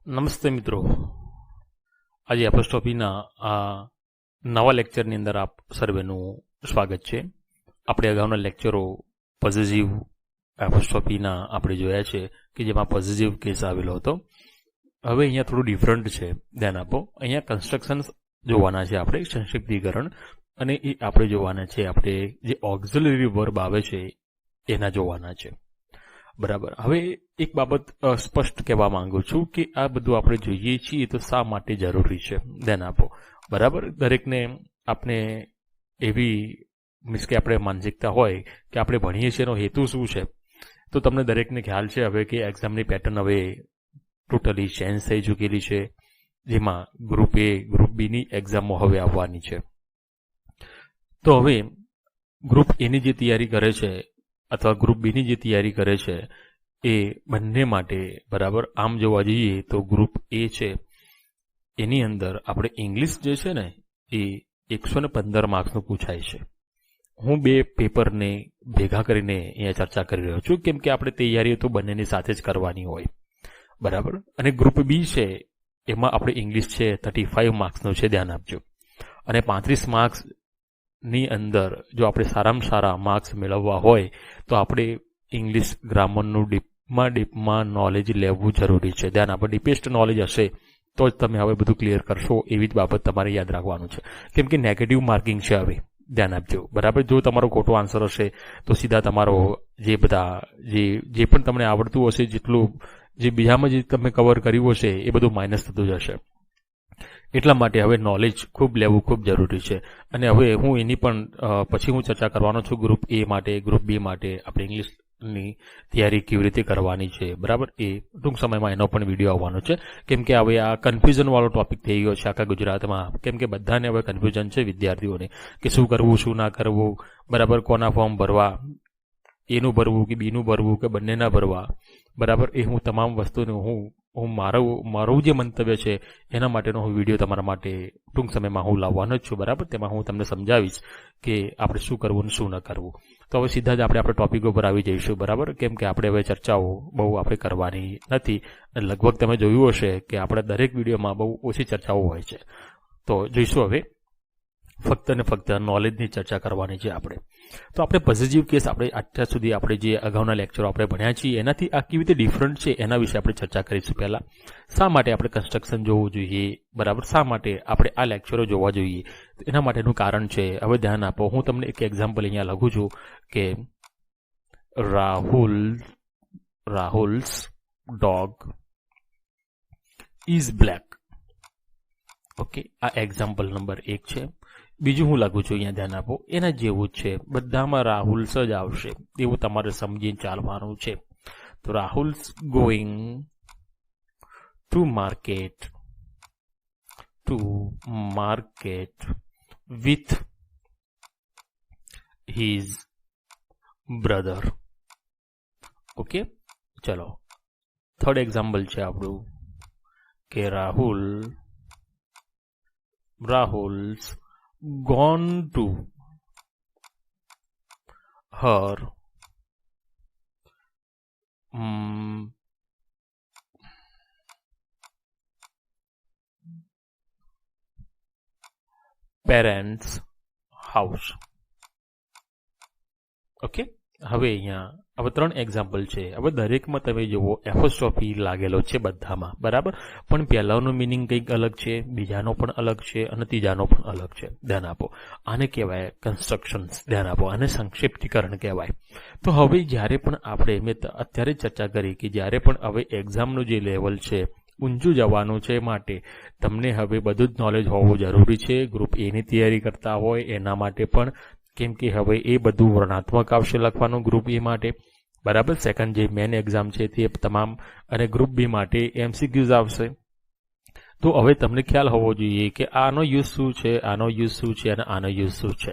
નમસ્તે મિત્રો, આજે એપોસ્ટ્રોફીના આ નવા લેક્ચરની અંદર આપ સર્વેનું સ્વાગત છે. આપણે અગાઉના લેક્ચરો પોઝિટિવ એપોસ્ટ્રોફીના આપણે જોયા છે કે જેમાં પોઝિટિવ કેસ આવેલો હતો. હવે અહીંયા થોડું ડિફરન્ટ છે, ધ્યાન આપો. અહીંયા કન્સ્ટ્રક્શન્સ જોવાના છે આપણે, સંક્ષિપ્તીકરણ, અને એ આપણે જોવાના છે આપણે જે ઓક્ઝિલરી વર્બ આવે છે એના જોવાના છે. બરાબર. હવે એક બાબત સ્પષ્ટ કહેવા માંગુ છું કે આ બધું આપણે જોઈએ છીએ તો શા માટે જરૂરી છે, ધ્યાન આપો. બરાબર. દરેકને આપણે એવી મીન્સ કે આપણે માનસિકતા હોય કે આપણે ભણીએ છીએ એનો હેતુ શું છે, તો તમને દરેકને ખ્યાલ છે હવે કે એક્ઝામની પેટર્ન હવે ટોટલી ચેન્જ થઈ ચૂકેલી છે, જેમાં ગ્રુપ એ ગ્રુપ બીની એક્ઝામો હવે આવવાની છે. તો હવે ગ્રુપ એની જે તૈયારી કરે છે અથવા ગ્રુપ બીની જે તૈયારી કરે છે એ બંને માટે બરાબર આમ જોવા જઈએ તો ગ્રુપ એ છે એની અંદર આપણે ઇંગ્લિશ જે છે ને એ 115 માર્ક્સનું પૂછાય છે. હું બે પેપરને ભેગા કરીને અહીંયા ચર્ચા કરી રહ્યો છું, કેમ કે આપણે તૈયારીઓ તો બંનેની સાથે જ કરવાની હોય. બરાબર. અને ગ્રુપ બી છે એમાં આપણે ઇંગ્લિશ છે 35 માર્ક્સનું છે, ધ્યાન આપજો. અને 35 માર્ક્સ ની અંદર જો આપણે સારામાં સારા માર્ક્સ મેળવવા હોય તો આપણે ઇંગ્લિશ ગ્રામરનું ડીપમાં નોલેજ લેવું જરૂરી છે. ધ્યાન આપણે ડીપેસ્ટ નોલેજ હશે તો જ તમે હવે બધું ક્લિયર કરશો, એવી જ બાબત તમારે યાદ રાખવાનું છે. કેમ કે નેગેટિવ માર્કિંગ છે, હવે ધ્યાન આપજો. બરાબર. જો તમારો ખોટો આન્સર હશે તો સીધા તમારો જે બધા જે પણ તમને આવડતું હશે, જેટલું જે બીજામાં જે તમે કવર કર્યું હશે એ બધું માઇનસ થતું જશે. એટલા માટે હવે નોલેજ ખૂબ લેવું ખૂબ જરૂરી છે. અને હવે હું એની પણ પછી હું ચર્ચા કરવાનો છું ગ્રુપ એ માટે, ગ્રુપ બી માટે આપણે ઇંગ્લિશની તૈયારી કેવી રીતે કરવાની છે. બરાબર. એ ટૂંક સમયમાં એનો પણ વિડીયો આવવાનો છે, કેમ કે હવે આ કન્ફ્યુઝન વાળો ટોપિક થઈ ગયો છે આખા ગુજરાતમાં. કેમ કે બધાને હવે કન્ફ્યુઝન છે વિદ્યાર્થીઓને કે શું કરવું શું ના કરવું. બરાબર. કોના ફોર્મ ભરવા, એનું ભરવું કે બીનું ભરવું કે બંનેના ભરવા. બરાબર. એ હું તમામ વસ્તુને હું મારું જે મંતવ્ય છે એના માટેનો હું વિડીયો તમારા માટે ટૂંક સમયમાં હું લાવવાનો જ છું. બરાબર. તેમાં હું તમને સમજાવીશ કે આપણે શું કરવું અને શું ન કરવું. તો હવે સીધા જ આપણે ટોપિકો પર આવી જઈશું. બરાબર. કેમ કે આપણે હવે ચર્ચાઓ બહુ આપણે કરવાની નથી. લગભગ તમે જોયું હશે કે આપણે દરેક વિડીયોમાં બહુ ઓછી ચર્ચાઓ હોય છે. તો જોઈશું હવે ફક્ત ને ફક્ત નોલેજની ચર્ચા કરવાની છે આપણે. તો આપણે પોઝિટિવ કેસ આપણે અત્યાર સુધી આપણે જે અગાઉના લેક્ચરો આપણે ભણ્યા છીએ એનાથી આ કેવી રીતે ડિફરન્ટ છે એના વિશે આપણે ચર્ચા કરીશું. પહેલા શા માટે આપણે કન્સ્ટ્રક્શન જોવું જોઈએ, બરાબર, શા માટે આપણે આ લેક્ચરો જોવા જોઈએ, એના માટેનું કારણ છે. હવે ધ્યાન આપો, હું તમને એક એક્ઝામ્પલ અહીંયા લખું છું કે Rahul's dog is black. Okay, આ એક્ઝામ્પલ નંબર 1 છે. બીજું હું લાગુ છું અહીંયા, ધ્યાન આપો, એના જેવું જ છે, બધામાં રાહુલ્સ જ આવશે એવું તમારે સમજીને ચાલવાનું છે. તો Rahul's going to market with his brother. Okay, ચલો થર્ડ એક્ઝામ્પલ છે આપણું કે Rahul's gone to her parents house. Okay, હવે અહીંયા હવે 3 એક્ઝામ્પલ છે. હવે દરેકમાં તમે જુઓ એપોસ્ટ્રોફી લાગેલો છે બધામાં. બરાબર. પણ પહેલાનું મિનિંગ કંઈક અલગ છે, બીજાનો પણ અલગ છે અને ત્રીજાનો પણ અલગ છે. ધ્યાન આપો. આને કહેવાય કન્સ્ટ્રક્શન્સ. ધ્યાન આપો. આને સંક્ષિપ્તીકરણ કહેવાય. તો હવે જ્યારે પણ આપણે મેં અત્યારે ચર્ચા કરી કે જ્યારે પણ હવે એક્ઝામનું જે લેવલ છે ઊંચું જવાનું છે, માટે તમને હવે બધું જ નોલેજ હોવું જરૂરી છે. ગ્રુપ એની તૈયારી કરતા હોય એના માટે પણ, કેમ કે હવે એ બધું વર્ણનાત્મક આવશે લખવાનું ગ્રુપ એ માટે. બરાબર. સેકન્ડ જે મેન એક્ઝામ છે તે તમામ, અને ગ્રુપ બી માટે MCQs આવશે. તો હવે તમને ખ્યાલ હોવો જોઈએ કે આનો યુઝ શું છે, આનો યુઝ શું છે અને આનો યુઝ શું છે.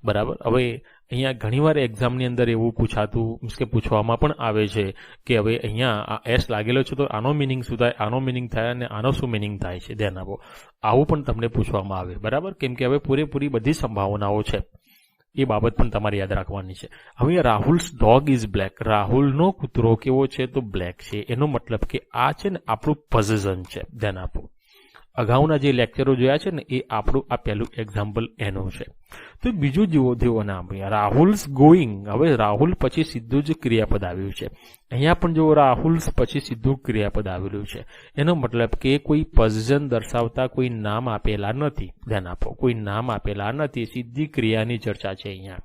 બરાબર. હવે અહીંયા ઘણીવાર એક્ઝામની અંદર એવું પૂછવામાં પણ આવે છે કે હવે અહીંયા આ S લાગેલો છે તો આનો મિનિંગ શું થાય, આનો મિનિંગ થાય અને આનો શું મિનિંગ થાય છે. ધ્યાન આપો. આવું પણ તમને પૂછવામાં આવે. બરાબર. કેમ કે હવે પૂરેપૂરી બધી સંભાવનાઓ છે. એ બાબત પણ તમારે યાદ રાખવાની છે. હવે રાહુલ્સ ડોગ ઇઝ બ્લેક, રાહુલનો કૂતરો કેવો છે તો બ્લેક છે. એનો મતલબ કે આ છે ને આપણું પોઝિશન છે. ધ્યાન આપો, અગાઉના જે લેક્ચરો જોયા છે ને એ આપણું આ પહેલું એક્ઝામ્પલ એનું છે. તો બીજું જુઓ નામ રાહુલ્સ ગોઈંગ. હવે રાહુલ પછી સીધું જ ક્રિયાપદ આવ્યું છે. અહીંયા પણ જો રાહુલ્સ પછી સીધું ક્રિયાપદ આવેલું છે. એનો મતલબ કે કોઈ પોઝિશન દર્શાવતા કોઈ નામ આપેલા નથી. ધ્યાન આપો, કોઈ નામ આપેલા નથી, સીધી ક્રિયાની ચર્ચા છે અહીંયા.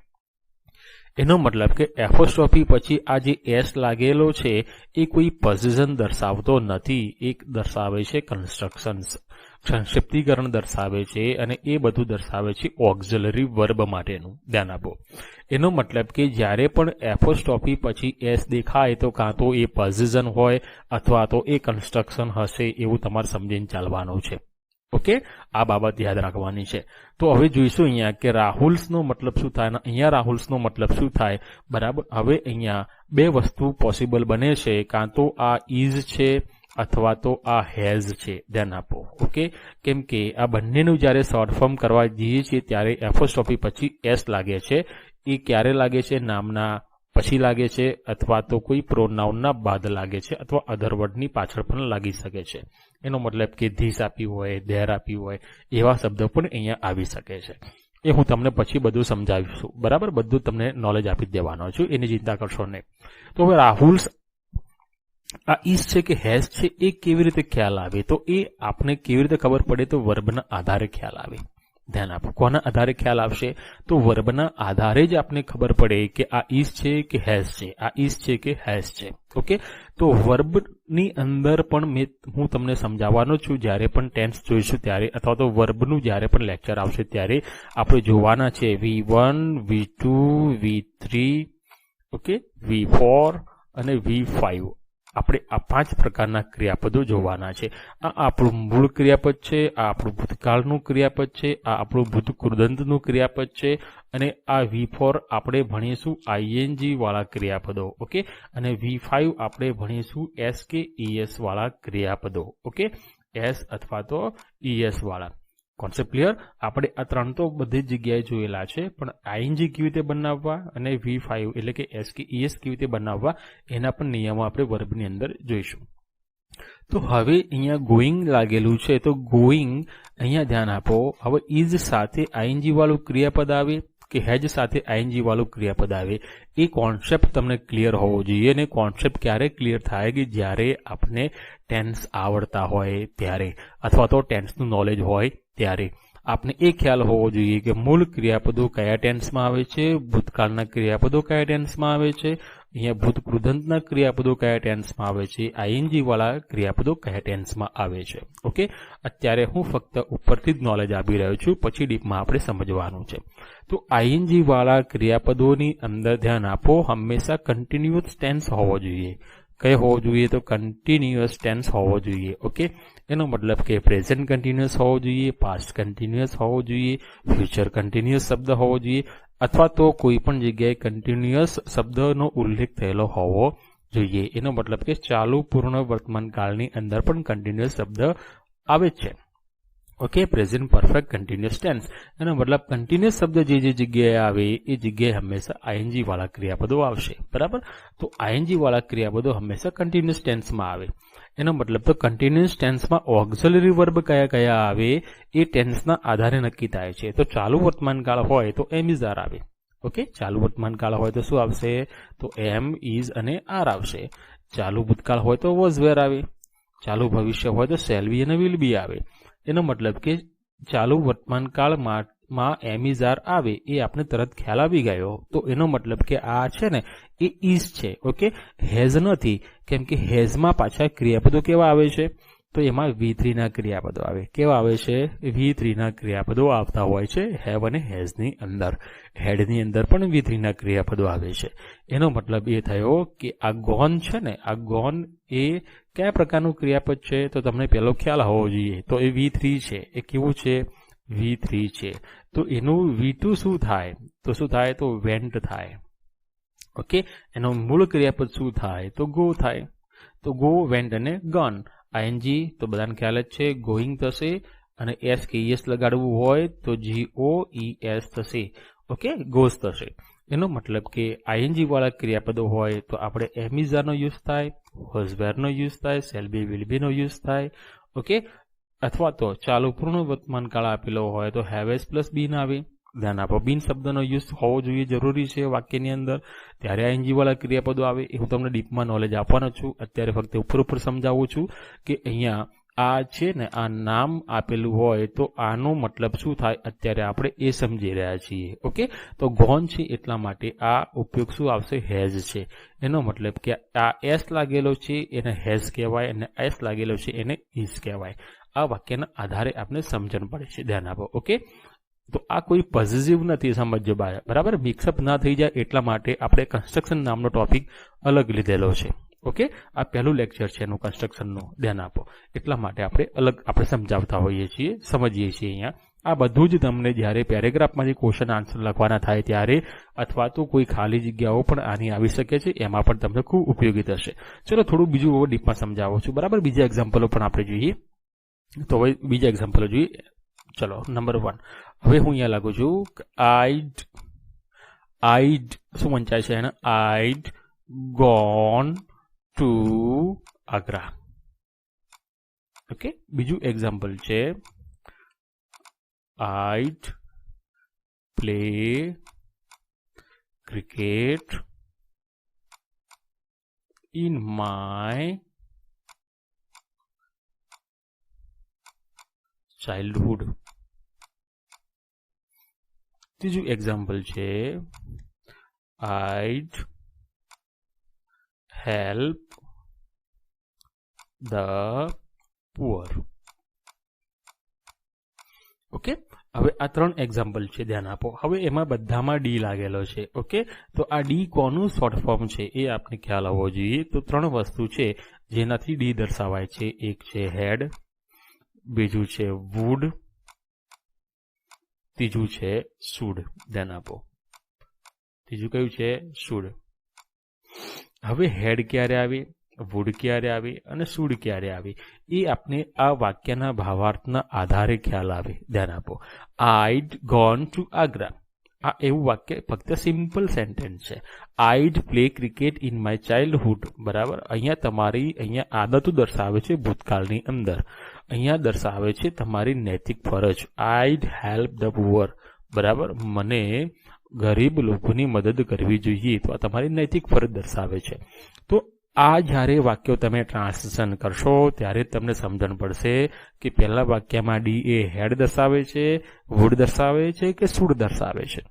એનો મતલબ કે એપોસ્ટ્રોફી પછી આ જે એસ લાગેલો છે એ કોઈ પોઝિશન દર્શાવતો નથી, એક દર્શાવે છે કન્સ્ટ્રક્શન્સ, સંક્ષિપ્તીકરણ દર્શાવે છે, અને એ બધું દર્શાવે છે ઓક્ઝિલરી વર્બ માટેનું. ધ્યાન આપો, એનો મતલબ કે જ્યારે પણ એપોસ્ટ્રોફી પછી એસ દેખાય તો કાં તો એ પોઝિશન હોય અથવા તો એ કન્સ્ટ્રક્શન હશે, એવું તમારે સમજીને ચાલવાનું છે. ઓકે, આ બાબત યાદ રાખવાની છે. તો હવે જોઈશું અહીંયા કે રાહુલ્સનો મતલબ શું થાય, અહીંયા રાહુલ્સનો મતલબ શું થાય. બરાબર, હવે અહીંયા બે વસ્તુ પોસિબલ બને છે, કાં તો આ ઇઝ છે અથવા તો આ હેઝ છે. ધ્યાન આપો, ઓકે, કેમ કે આ બંનેનું જ્યારે શોર્ટ ફોર્મ કરવા જઈએ છીએ ત્યારે એપોસ્ટ્રોફી પછી એસ લાગે છે. એ ક્યારે લાગે છે? નામના પછી લાગે છે, અથવા તો કોઈ પ્રોનાઉનના બાદ લાગે છે, અથવા અધર વર્ડની પાછળ પણ લાગી શકે છે. એનો મતલબ કે ધીસ આપ્યું હોય, ધેર આપ્યું હોય, એવા શબ્દો પણ અહીંયા આવી શકે છે. એ હું તમને પછી બધું સમજાવીશું. બરાબર, બધું તમને નોલેજ આપી દેવાનો છું, એની ચિંતા કરશો નહીં. તો હવે રાહુલ્સ આ ઇઝ છે કે હેઝ છે એ કેવી રીતે ખ્યાલ આવે? તો એ આપણે કેવી રીતે ખબર પડે? તો વર્બના આધારે ખ્યાલ આવે. ધ્યાન આપો, કોના આધારે ખ્યાલ આવશે? તો વર્બના આધારે જ આપણે ખબર પડે કે આ ઇઝ છે કે હેઝ છે, આ ઇઝ છે કે હેઝ છે. ઓકે, તો વર્બની અંદર પણ હું તમને સમજાવવાનો છું. જ્યારે પણ ટેન્સ જોઈશું ત્યારે, અથવા તો વર્બનું જ્યારે પણ લેક્ચર આવશે ત્યારે આપણે જોવાના છે V1, V2, V3, okay, V4 અને V5. આપણે આ 5 પ્રકારના ક્રિયાપદો જોવાના છે. આ આપણું મૂળ ક્રિયાપદ છે, આ આપણું ભૂતકાળનું ક્રિયાપદ છે, આ આપણું ભૂતકૃદંતનું ક્રિયાપદ છે, અને આ V4 આપણે ભણીશું ING વાળા ક્રિયાપદો. ઓકે, અને V5 આપણે ભણીશું S કે ES વાળા ક્રિયાપદો. ઓકે, S અથવા તો ES વાળા. Concept clear? આપણે આ 3 તો બધી જગ્યાએ જોયેલા છે, પણ ING કેવી રીતે બનાવવા અને V5 એટલે કે S કે ES કેવી રીતે બનાવવા એના પણ નિયમો આપણે વર્બની અંદર જોઈશું. તો હવે અહીંયા ગોઈંગ લાગેલું છે, તો ગોઈંગ અહીંયા ધ્યાન આપો. હવે ઇઝ સાથે ING વાળું ક્રિયાપદ આવે કે હેજ સાથે ING વાળું ક્રિયાપદ આવે, એ કોન્સેપ્ટ તમને ક્લિયર હોવો જોઈએ. અને કોન્સેપ્ટ ક્યારે ક્લિયર થાય? કે જ્યારે આપણે ટેન્સ આવડતા હોય ત્યારે, અથવા તો ટેન્સનું નોલેજ હોય ત્યારે. આપને એ ખ્યાલ હોવો જોઈએ કે મૂળ ક્રિયાપદો કયા ટેન્સમાં આવે છે, ભૂતકાળના ક્રિયાપદો કયા ટેન્સમાં આવે છે, અહીંયા ભૂતકૃદંતના ક્રિયાપદો કયા ટેન્સમાં આવે છે, ING વાળા ક્રિયાપદો કયા ટેન્સમાં આવે છે. ઓકે, અત્યારે હું ફક્ત ઉપરથી જ નોલેજ આપી રહ્યો છું, પછી ડીપમાં આપણે સમજવાનું છે. તો ING વાળા ક્રિયાપદોની અંદર ધ્યાન આપો, હંમેશા કન્ટિન્યુઅસ ટેન્સ હોવો જોઈએ. કયો હોવો જોઈએ? તો કન્ટિન્યુઅસ ટેન્સ હોવો જોઈએ. ઓકે, એનો મતલબ કે પ્રેઝન્ટ કન્ટિન્યુઅસ હોવો જોઈએ, પાસ્ટ કન્ટિન્યુઅસ હોવો જોઈએ, ફ્યુચર કન્ટિન્યુઅસ શબ્દ હોવો જોઈએ, અથવા તો કોઈ પણ જગ્યાએ કન્ટિન્યુઅસ શબ્દનો ઉલ્લેખ થયેલો હોવો જોઈએ. એનો મતલબ કે ચાલુ પૂર્ણ વર્તમાન કાળની અંદર પણ કન્ટિન્યુઅસ શબ્દ આવે છે. Okay, present perfect continuous tense. એનો મતલબ કન્ટિન્યુઅસ શબ્દ જે જગ્યાએ આવે એ જગ્યાએ હંમેશા ING વાળા ક્રિયાપદો આવશે. બરાબર, તો ING વાળા ક્રિયાપદો હંમેશા કન્ટિન્યુઅસ ટેન્સમાં આવે. એનો મતલબ તો કન્ટિન્યુઅસ ટેન્સમાં ઓક્ઝિલરી વર્બ કયા કયા આવે એ ટેન્સના આધારે નક્કી થાય છે. તો ચાલુ વર્તમાન કાળ હોય તો એમ ઇઝ આર આવે. ઓકે, ચાલુ વર્તમાન કાળ હોય તો શું આવશે? તો એમ ઇઝ અને આર આવશે. ચાલુ ભૂતકાળ હોય તો વોઝ વેર આવે. ચાલુ ભવિષ્ય હોય તો શેલ બી અને વિલ બી આવે. એનો મતલબ કે ચાલુ વર્તમાન કાળમાં એમ ઇઝ આર આવે એ આપણે તરત ખ્યાલ આવી ગયો. તો એનો મતલબ કે આ છે ને એ ઇઝ છે. ઓકે, હેઝ નથી, કેમ કે હેઝમાં પાછા ક્રિયાપદો કેવા આવે છે? તો એમાં V3 ના ક્રિયાપદો આવે. કેવા આવે છે? V3 ના ક્રિયાપદો આવતા હોય છે હેવ અને હેઝની અંદર. હેડની અંદર પણ V3 ના ક્રિયાપદો આવે છે. એનો મતલબ એ થયો કે આ ગોન છે ને, આ ગોન એ કયા પ્રકારનું ક્રિયાપદ છે? તો તમને પહેલો ખ્યાલ હોવો જોઈએ. તો એ V3 છે. એ કેવું છે? V3 છે. તો એનું V2 શું થાય? તો શું થાય? તો વેન્ટ થાય. ઓકે, એનો મૂળ ક્રિયાપદ શું થાય? તો ગો થાય. તો ગો, વેન્ટ અને ગન. ING તો બધાને ખ્યાલ જ છે, ગોઈંગ થશે, અને S કે ES લગાડવું હોય તો GOES થશે. ઓકે, ગોઝ થશે. એનો મતલબ કે આઈએનજી વાળા ક્રિયાપદો હોય તો આપણે એમ ઇઝ આર નો યુઝ થાય, વોઝ વેર નો યુઝ થાય, શેલ બી વિલ બી નો યુઝ થાય. ઓકે, અથવા તો ચાલુ પૂર્ણ વર્તમાન કાળ આપેલો હોય તો હેવ એઝ પ્લસ બીન આવે. ધ્યાન આપો, બીન શબ્દનો યુઝ હોવો જોઈએ, જરૂરી છે વાક્યની અંદર, ત્યારે આઈએનજી વાળા ક્રિયાપદો આવે. એ હું તમને ડીપમાં નોલેજ આપવાનો છું. અત્યારે ફક્ત ઉપર સમજાવું છું કે અહીંયા આ છે ને, આ નામ આપેલું હોય તો આનો મતલબ શું થાય અત્યારે આપણે એ સમજી રહ્યા છીએ. ઓકે, તો ગોન છે એટલા માટે આ ઉપયોગ શું આવશે, હેઝ છે. એનો મતલબ કે આ એસ લાગેલો છે એને હેઝ કહેવાય અને એસ લાગેલો છે એને ઇઝ કહેવાય. આ વાક્યના આધારે આપણે સમજણ પડે છે. ધ્યાન આપો. ઓકે, તો આ કોઈ પોઝિટિવ નથી, સમજજો બરાબર, મિક્સઅપ ના થઈ જાય એટલા માટે આપણે કન્સ્ટ્રક્શન નામનો ટોપિક અલગ લીધેલો છે. ઓકે, આ પહેલું લેક્ચર છે એનું કન્સ્ટ્રક્શનનું. ધ્યાન આપો, એટલા માટે આપણે સમજાવતા હોઈએ છીએ, સમજીએ છીએ. અહીંયા આ બધું જ તમને જ્યારે પેરેગ્રાફમાંથી ક્વેશ્ચન આન્સર લખવાના થાય ત્યારે, અથવા તો કોઈ ખાલી જગ્યાઓ પણ આની આવી શકે છે, એમાં પણ તમને ખૂબ ઉપયોગી થશે. ચલો થોડું બીજું ડીપમાં સમજાવું છું. બરાબર, બીજા એક્ઝામ્પલો પણ આપણે જોઈએ. તો હવે બીજા એક્ઝામ્પલો જોઈએ. ચલો, નંબર 1. હવે હું અહીંયા લાગુ છું આઈડ શું વંચાય છે એને, I'd gone to Agra. Okay, બીજું એક્ઝામ્પલ છે I'd play cricket in my childhood. ત્રીજું એક્ઝામ્પલ છે I'd help the poor. Okay, હવે આ 3 એક્ઝામ્પલ છે. ધ્યાન આપો. હવે એમાં બધામાં ડી લાગેલો છે. ઓકે, તો આ ડી કોનું શોર્ટ ફોર્મ છે એ આપને ખ્યાલ આવવો જોઈએ. તો 3 વસ્તુ છે જેનાથી ડી દર્શાવાય છે. એક છે હેડ, બીજું છે વુડ, ત્રીજું છે શુડ. ધ્યાન આપો, ત્રીજું કયું છે, શુડ. હવે હેડ ક્યારે આવી, વુડ ક્યારે આવી અને શુડ ક્યારે આવી એ આપને આ વાક્યના ભાવાર્થના આધારે ખ્યાલ આવે. ધ્યાન આપો, આઈડ ગોન ટુ આગ્રા. આ એવું વાક્ય ફક્ત સિમ્પલ સેન્ટેન્સ છે. I'd play cricket in my childhood. બરાબર, અહીંયા આદતો દર્શાવે છે ભૂતકાળની અંદર. અહીંયા દર્શાવે છે તમારી નૈતિક ફરજ. Eyed help the poor. બરાબર, મને ગરીબ લોકોની મદદ કરવી જોઈએ. તો આ તમારી નૈતિક ફરજ દર્શાવે છે. તો આ જ્યારે વાક્યો તમે ટ્રાન્સલેશન કરશો ત્યારે તમને સમજણ પડશે કે પહેલા વાક્યમાં ડી એ હેડ દર્શાવે છે, વુડ દર્શાવે છે કે શુડ દર્શાવે છે.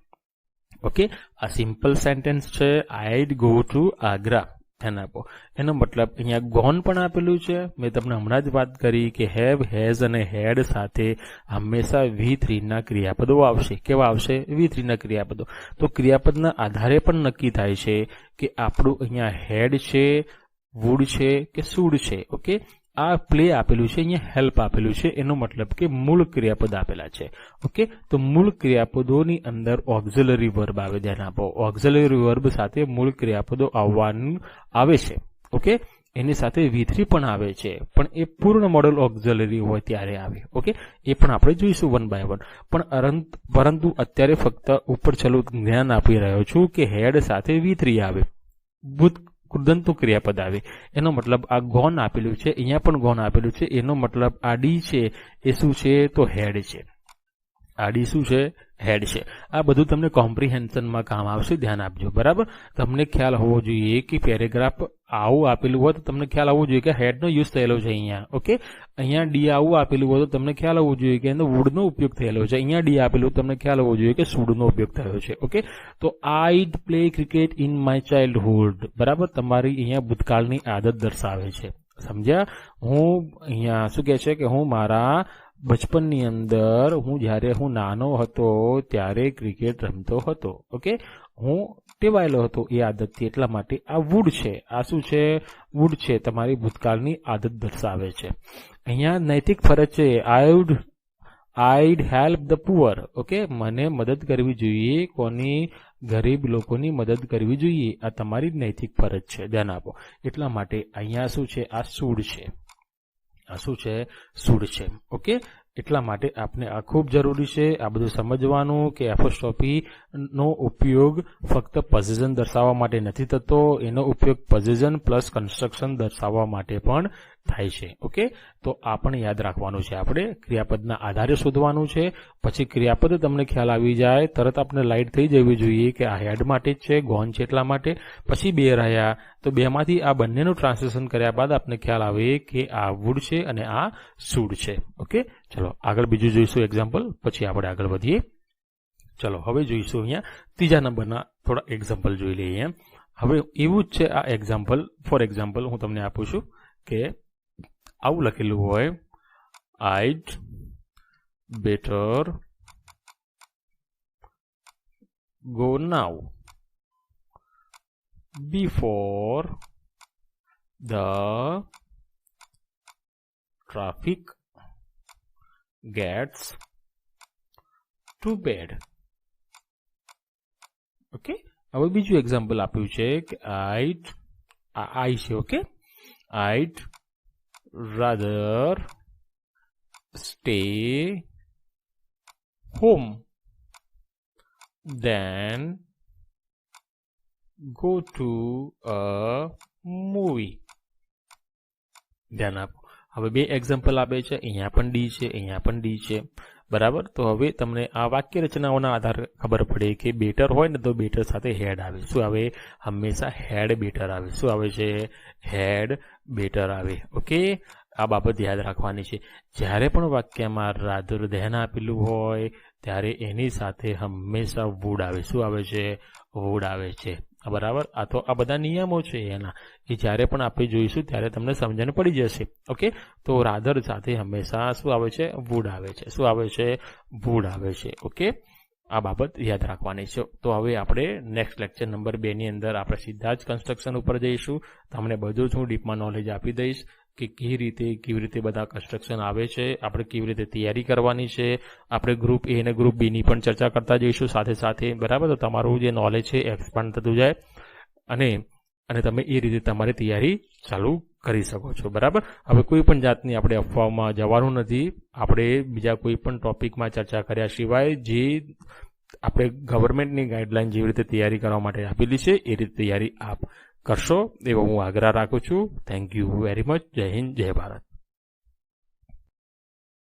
ઓકે, આ સિમ્પલ સેન્ટેન્સ છે, આઈડ ગો ટુ આગ્રા. ધ્યાન આપો, એનો મતલબ અહીંયા ગોન પણ આપેલું છે. મેં તમને હમણાં જ વાત કરી કે હેવ, હેઝ અને હેડ સાથે હંમેશા V3 ના ક્રિયાપદો આવશે. કેવા આવશે, V3 ના ક્રિયાપદો. તો ક્રિયાપદના આધારે પણ નક્કી થાય છે કે આપણું અહીંયા હેડ છે, વુડ છે કે શુડ છે. ઓકે, આ પ્લે આપેલું છે, અહીંયા હેલ્પ આપેલું છે. એનો મતલબ કે મૂળ ક્રિયાપદ આપેલા છે. ઓકે, તો મૂળ ક્રિયાપદોની અંદર ઓક્ઝિલરી વર્બ આવે. ધ્યાન આપો, ઓક્ઝિલરી વર્બ સાથે મૂળ ક્રિયાપદો આવવાનું આવે છે. ઓકે, એની સાથે V3 પણ આવે છે, પણ એ પૂર્ણ મોડલ ઓક્ઝિલરી હોય ત્યારે આવે. ઓકે, એ પણ આપણે જોઈશું 1 by 1. પણ પરંતુ અત્યારે ફક્ત ઉપર છેલ્લું જ્ઞાન આપી રહ્યો છું કે હેડ સાથે V3 આવે, કૃદંતનું ક્રિયાપદ આવે. એનો મતલબ આ ગોન આપેલું છે, અહીંયા પણ ગોન આપેલું છે. એનો મતલબ આ ડી છે એ શું છે, તો હેડ છે. આ ડી શું છે, હેડ છે. આ બધું તમને કોમ્પ્રિહેન્શનમાં કામ આવશે. ધ્યાન આપજો. બરાબર, તમને ખ્યાલ હોવો જોઈએ કે પેરેગ્રાફ આવું આપેલું હોય તો તમને ખ્યાલ આવવો જોઈએ કે હેડનો યુઝ થયેલો છે અહીંયા. ઓકે, અહીંયા ડી આવું આપેલું હોય તો તમને ખ્યાલ આવવો જોઈએ કે એનો વુડનો ઉપયોગ થયેલો છે. અહીંયા ડી આપેલું તમને ખ્યાલ હોવો જોઈએ કે શુડનો ઉપયોગ થયો છે. ઓકે, તો eyed play cricket in my childhood. બરાબર, તમારી અહીંયા ભૂતકાળની આદત દર્શાવે છે. સમજ્યા? હું અહીંયા શું કહે છે કે હું મારા બચપનની અંદર જ્યારે હું નાનો હતો ત્યારે ક્રિકેટ રમતો હતો. ઓકે, હું ટેવાયેલો હતો એ આદતથી. એટલા માટે આ વુડ છે. આ શું છે, વુડ છે. તમારી ભૂતકાળની આદત દર્શાવે છે. અહીંયા નૈતિક ફરજ છે, I'd help the poor. Okay, મને મદદ કરવી જોઈએ. કોની? ગરીબ લોકોની મદદ કરવી જોઈએ. આ તમારી નૈતિક ફરજ છે. ધ્યાન આપો. એટલા માટે અહીંયા શું છે, આ શુડ છે. આ શું છે, શુડ છે. ઓકે, એટલા માટે આપણે આ ખૂબ જરૂરી છે આ બધું સમજવાનું કે એપોસ્ટ્રોફી નો ઉપયોગ ફક્ત પોઝિશન દર્શાવવા માટે નથી થતો, એનો ઉપયોગ પોઝિશન પ્લસ કન્સ્ટ્રક્શન દર્શાવવા માટે પણ થાય છે. ઓકે, તો આ પણ યાદ રાખવાનું છે. આપણે ક્રિયાપદના આધારે શોધવાનું છે. પછી ક્રિયાપદ તમને ખ્યાલ આવી જાય તરત આપણે લાઇટ થઈ જવી જોઈએ કે આ હેડ માટે જ છે, ગોન છે એટલા માટે. પછી બે રહ્યા તો બેમાંથી આ બંનેનું ટ્રાન્સલેશન કર્યા બાદ આપણે ખ્યાલ આવે કે આ વુડ છે અને આ શુડ છે. ઓકે, ચલો આગળ બીજું જોઈશું એક્ઝામ્પલ, પછી આપણે આગળ વધીએ. ચલો હવે જોઈશું અહીંયા ત્રીજા નંબરના થોડા એક્ઝામ્પલ જોઈ લઈએ. હવે એવું જ છે આ એક્ઝામ્પલ. ફોર એક્ઝામ્પલ હું તમને આપું છું કે આવું લખેલું હોય, I'd better go now before the traffic gets too bad. Okay, હવે બીજું એક્ઝામ્પલ આપ્યું છે કે I છે. Okay, I'd rather stay home than go to a movie. ધ્યાન આપો. હવે બે એક્ઝામ્પલ આપે છે, અહીંયા પણ ડી છે, અહીંયા પણ ડી છે. બરાબર, તો હવે તમને આ વાક્ય રચનાઓના આધારે ખબર પડે કે બેટર હોય ને તો બેટર સાથે હેડ આવે. શું આવે? હંમેશા હેડ બેટર આવે. શું આવે છે? હેડ બેટર આવે. ઓકે, આ બાબત યાદ રાખવાની છે. જ્યારે પણ વાક્યમાં રાધર ધ્યાન આપેલું હોય ત્યારે એની સાથે હંમેશા વુડ આવે. શું આવે છે? વુડ આવે છે. બરાબર, આ તો આ બધા નિયમો છે એના, એ જ્યારે પણ આપણે જોઈશું ત્યારે તમને સમજણ પડી જશે. ઓકે, તો રાધર સાથે હંમેશા શું આવે છે? વુડ આવે છે. શું આવે છે? વુડ આવે છે. ઓકે, આ બાબત યાદ રાખવાની છે. તો હવે આપણે નેક્સ્ટ લેક્ચર નંબર 2 ની અંદર આપણે સીધા જ કન્સ્ટ્રક્શન ઉપર જઈશું. તમને બધું જ હું ડીપમાં નોલેજ આપી દઈશ કે કેવી રીતે બધા કન્સ્ટ્રક્શન આવે છે, આપણે કેવી રીતે તૈયારી કરવાની છે. આપણે ગ્રુપ એ અને ગ્રુપ બી ની પણ ચર્ચા કરતા જઈશું સાથે સાથે. બરાબર, તો તમારું જે નોલેજ છે એક્સપાન્ડ થતું જાય અને તમે એ રીતે તમારી તૈયારી ચાલુ કરી શકો છો. બરાબર, હવે કોઈ પણ જાતની આપણે અફવાઓમાં જવાનું નથી. આપણે બીજા કોઈ પણ ટોપિકમાં ચર્ચા કર્યા સિવાય જે આપણે ગવર્મેન્ટની ગાઈડલાઈન જેવી રીતે તૈયારી કરવા માટે આપેલી છે એ રીતે તૈયારી આપ કરશો એવો હું આગ્રહ રાખું છું. Thank you very much. જય હિન્દ, જય ભારત.